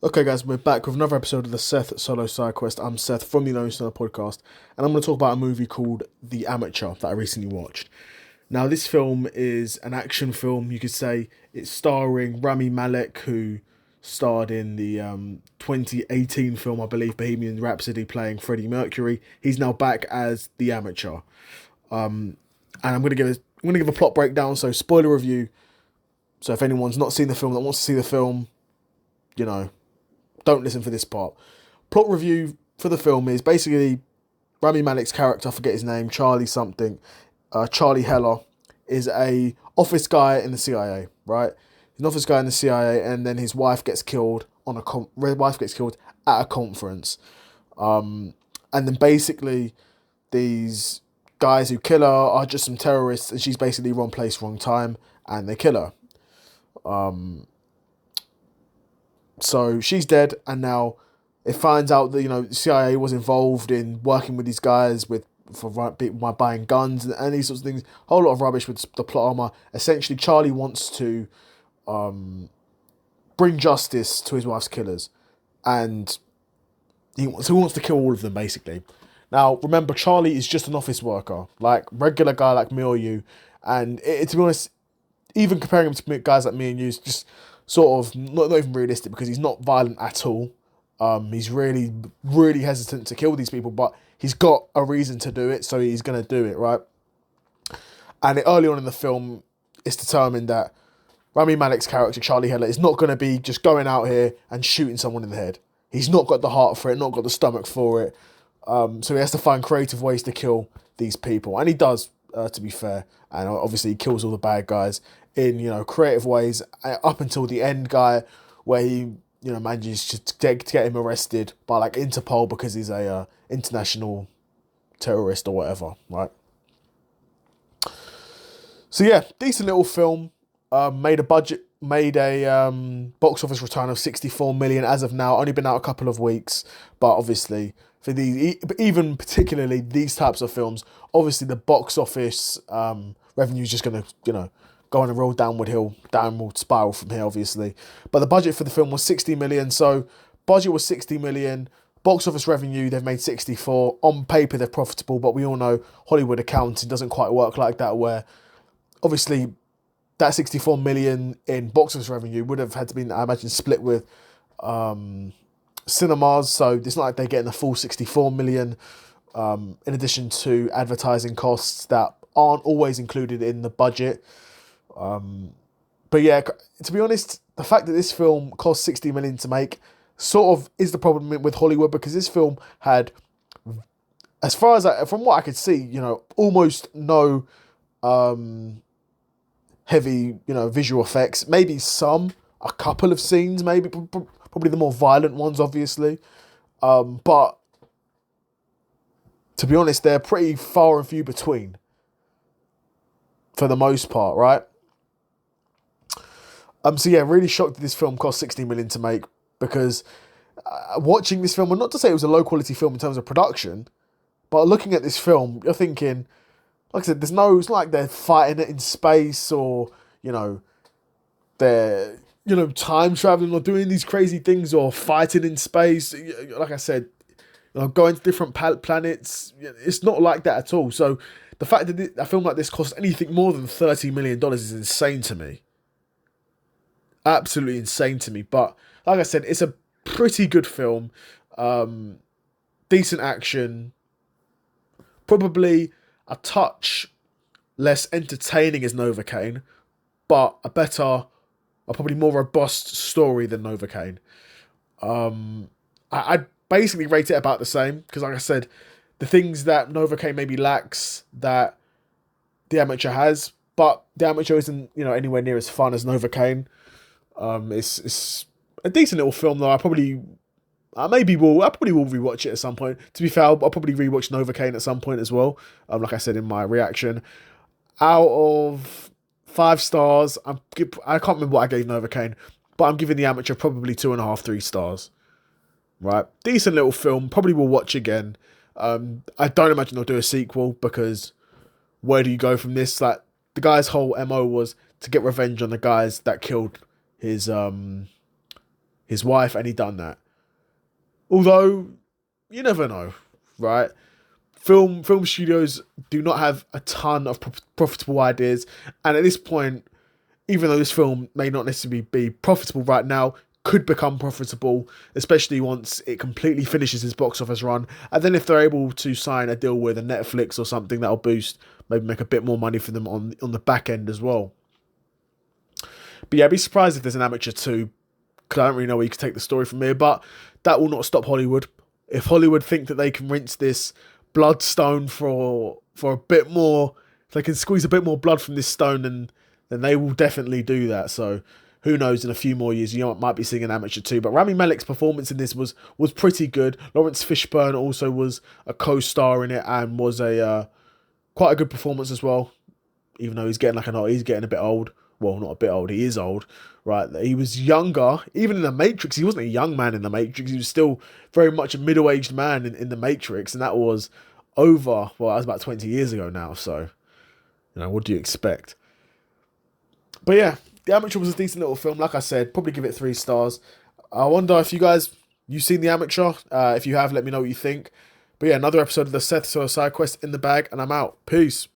Okay, guys, we're back with another episode of the Seth Solo Side Quest. I'm Seth from the Lone Star Podcast, and I'm going to talk about a movie called The Amateur that I recently watched. Now, this film is an action film, you could say. It's starring Rami Malek, who starred in the 2018 film, I believe, Bohemian Rhapsody, playing Freddie Mercury. He's now back as The Amateur. And I'm going to give a plot breakdown, so spoiler review. So if anyone's not seen the film that wants to see the film, you know, don't listen for this part. Plot review for the film is basically Rami Malek's character, I forget his name, Charlie something, Charlie Heller, is a office guy in the CIA, right? He's an office guy in the CIA, and then his wife gets killed at a conference. And then basically these guys who kill her are just some terrorists, and she's basically wrong place, wrong time, and they kill her. So she's dead, and now it finds out that the CIA was involved in working with these guys by buying guns and these sorts of things. A whole lot of rubbish with the plot armor. Essentially, Charlie wants to bring justice to his wife's killers, and he wants to kill all of them basically. Now, remember, Charlie is just an office worker, like regular guy like me or you, and to be honest, even comparing him to guys like me and you is just sort of not even realistic because he's not violent at all. He's really, really hesitant to kill these people, but he's got a reason to do it, so he's going to do it, right? And early on in the film, it's determined that Rami Malek's character, Charlie Heller, is not going to be just going out here and shooting someone in the head. He's not got the heart for it, not got the stomach for it. So he has to find creative ways to kill these people. And he does, to be fair. And obviously he kills all the bad guys in, creative ways up until the end guy where he, manages to get him arrested by like Interpol because he's a international terrorist or whatever, right? So yeah, decent little film. Made a box office return of 64 million as of now. Only been out a couple of weeks, but obviously for these, even particularly these types of films, obviously the box office revenue is just gonna go on a real downward spiral from here, obviously. But the budget for the film was 60 million, so budget was 60 million. Box office revenue, they've made 64. On paper, they're profitable, but we all know Hollywood accounting doesn't quite work like that, where obviously that 64 million in box office revenue would have had to be, I imagine, split with cinemas. So it's not like they're getting the full 64 million, in addition to advertising costs that aren't always included in the budget. But yeah, to be honest, the fact that this film cost 60 million to make sort of is the problem with Hollywood, because this film had, as far as from what I could see, almost no heavy, visual effects. Maybe a couple of scenes, maybe probably the more violent ones, obviously. But to be honest, they're pretty far and few between for the most part, right? So yeah, really shocked that this film cost 60 million to make, because watching this film, and not to say it was a low quality film in terms of production, but looking at this film, you're thinking, like I said, it's not like they're fighting it in space, or, they're, time traveling or doing these crazy things or fighting in space. Like I said, going to different planets. It's not like that at all. So the fact that a film like this costs anything more than $30 million is insane to me. Absolutely insane to me. But like I said, it's a pretty good film. Decent action. Probably a touch less entertaining as Novocaine, but a probably more robust story than Novocaine. I'd basically rate it about the same, because like I said, the things that Novocaine maybe lacks that The Amateur has, but The Amateur isn't anywhere near as fun as Novocaine. It's a decent little film though. I probably will rewatch it at some point. To be fair, I'll probably rewatch Novocaine at some point as well. Like I said in my reaction, out of 5 stars, I can't remember what I gave Novocaine, but I'm giving The Amateur probably 2.5, 3 stars. Right, decent little film. Probably will watch again. I don't imagine they'll do a sequel, because where do you go from this? Like, the guy's whole MO was to get revenge on the guys that killed his his wife, and he done that. Although, you never know, right? Film studios do not have a ton of profitable ideas, and at this point, even though this film may not necessarily be profitable right now, could become profitable, especially once it completely finishes its box office run. And then if they're able to sign a deal with a Netflix or something, that'll boost, maybe make a bit more money for them on the back end as well. But yeah, I'd be surprised if there's an Amateur 2, because I don't really know where you can take the story from here, but that will not stop Hollywood. If Hollywood think that they can rinse this bloodstone for a bit more, if they can squeeze a bit more blood from this stone, then they will definitely do that. So who knows, in a few more years, might be seeing an Amateur 2. But Rami Malek's performance in this was pretty good. Lawrence Fishburne also was a co-star in it and was a quite a good performance as well. Even though he's getting a bit old. Well, not a bit old, he is old, right? He was younger, even in The Matrix. He wasn't a young man in The Matrix. He was still very much a middle-aged man in The Matrix, and that was that was about 20 years ago now, so, what do you expect? But yeah, The Amateur was a decent little film. Like I said, probably give it 3 stars. I wonder if you've seen The Amateur. If you have, let me know what you think. But yeah, another episode of the Seth Solo Side Quest in the bag, and I'm out. Peace.